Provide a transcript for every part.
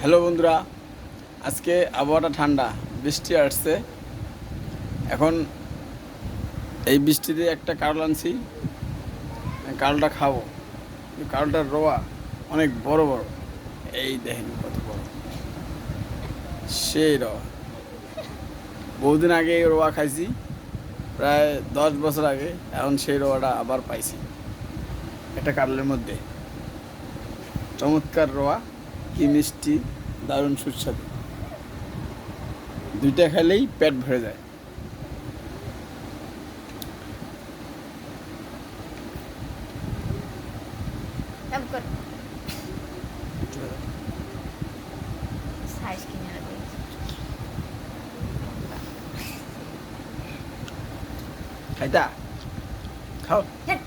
Hello বন্ধুরা, আজকে আবহাওয়াটা ঠান্ডা, বৃষ্টি আসছে। এখন এই বৃষ্টিতে একটা কারল আনছি, কারলটা খাবো। কারলটার রোয়া অনেক বড় বড়, এই দেখেন কত বড়, সেই রোয়া। বহুদিন আগে এই রোয়া খাইছি, প্রায় 10 বছর আগে। এখন সেই রোয়াটা আবার পাইছি একটা কারলের মধ্যে। চমৎকার রোয়া, কি মিষ্টি, দারুণ সুস্বাদু। দুইটা খেলেই পেট ভরে যায়। Em cần size কিনে রাখবে। খাইতা খাও। হেট।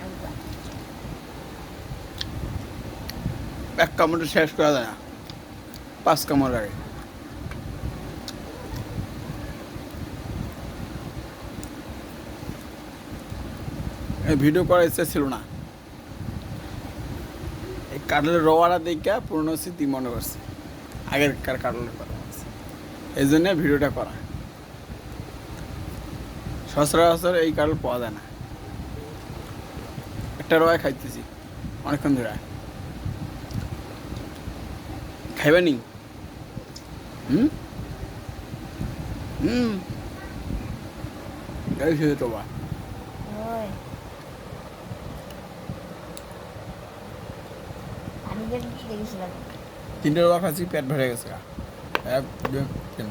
em cần এক কামড়ে শেষ করা যায় না, 5 কামড় লাগে। এই ভিডিও করার ইচ্ছা ছিল না, এই কাটলের রোয়াটা দেখে পুরনো স্মৃতি মনে করছে, আগেরকার কাটলের কথা বলছে, এই জন্য ভিডিওটা করা। সচরাচর এই কাটল পাওয়া যায় না। একটা রোয়া খাইতেছি অনেকক্ষণ ধরে। খাইবা নি? হুম হুম এই খেয়ে তোবা rồi পানি দিয়ে কি দেখেছিলাম 3টে রোয়া খাচ্ছি, পেট ভরে গেছে। 1 2 3